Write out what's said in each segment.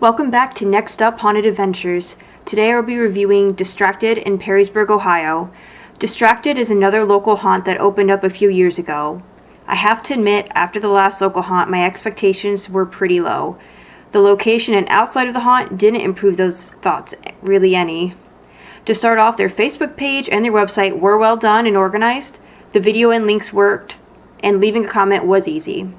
Welcome back to Next Up Haunted Adventures. Today I'll be reviewing Distracted in Perrysburg, Ohio. Distracted is another local haunt that opened up a few years ago. I have to admit, after the last local haunt, my expectations were pretty low. The location and outside of the haunt didn't improve those thoughts really any. To start off, their Facebook page and their website were well done and organized. The video and links worked, and leaving a comment was easy.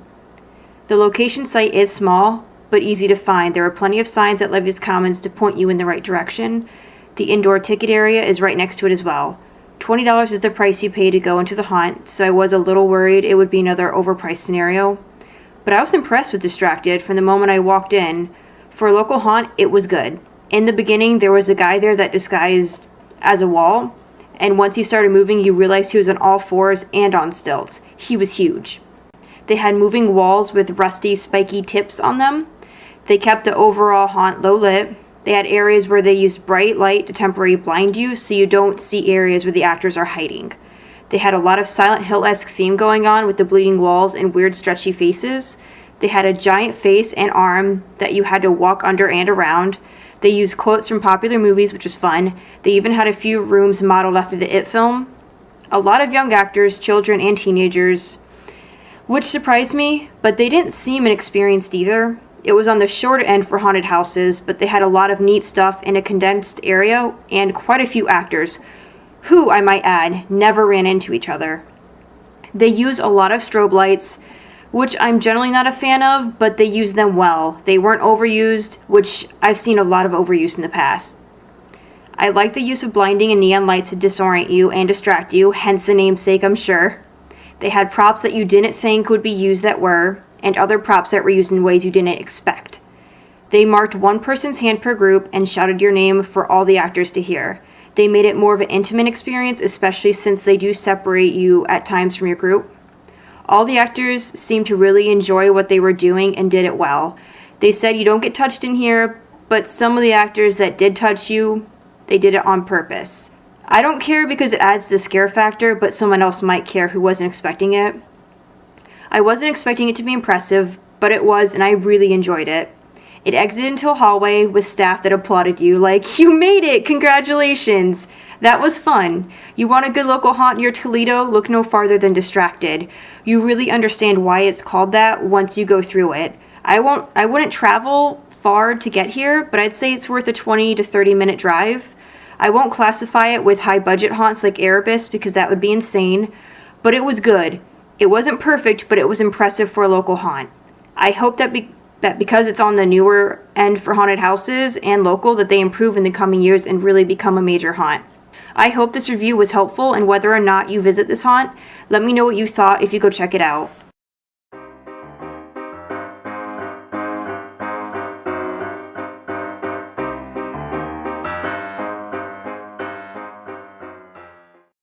The location site is small, but easy to find. There are plenty of signs at Levy's Commons to point you in the right direction. The indoor ticket area is right next to it as well. $20 is the price you pay to go into the haunt, so I was a little worried it would be another overpriced scenario. But I was impressed with Distracted from the moment I walked in. For a local haunt, it was good. In the beginning, there was a guy there that disguised as a wall, and once he started moving, you realized he was on all fours and on stilts. He was huge. They had moving walls with rusty, spiky tips on them. They kept the overall haunt low lit. They had areas where they used bright light to temporarily blind you so you don't see areas where the actors are hiding. They had a lot of Silent Hill-esque theme going on with the bleeding walls and weird stretchy faces. They had a giant face and arm that you had to walk under and around. They used quotes from popular movies, which was fun. They even had a few rooms modeled after the It film. A lot of young actors, children, and teenagers, which surprised me, but they didn't seem inexperienced either. It was on the short end for haunted houses, but they had a lot of neat stuff in a condensed area and quite a few actors, who, I might add, never ran into each other. They use a lot of strobe lights, which I'm generally not a fan of, but they use them well. They weren't overused, which I've seen a lot of overuse in the past. I like the use of blinding and neon lights to disorient you and distract you, hence the namesake, I'm sure. They had props that you didn't think would be used that were, and other props that were used in ways you didn't expect. They marked one person's hand per group and shouted your name for all the actors to hear. They made it more of an intimate experience, especially since they do separate you at times from your group. All the actors seemed to really enjoy what they were doing and did it well. They said you don't get touched in here, but some of the actors that did touch you, they did it on purpose. I don't care because it adds the scare factor, but someone else might care who wasn't expecting it. I wasn't expecting it to be impressive, but it was, and I really enjoyed it. It exited into a hallway with staff that applauded you, like, "You made it! Congratulations!" That was fun. You want a good local haunt near Toledo? Look no farther than Distracted. You really understand why it's called that once you go through it. I wouldn't travel far to get here, but I'd say it's worth a 20 to 30 minute drive. I won't classify it with high budget haunts like Erebus because that would be insane, but it was good. It wasn't perfect, but it was impressive for a local haunt. I hope that because it's on the newer end for haunted houses and local, that they improve in the coming years and really become a major haunt. I hope this review was helpful, and whether or not you visit this haunt, let me know what you thought if you go check it out.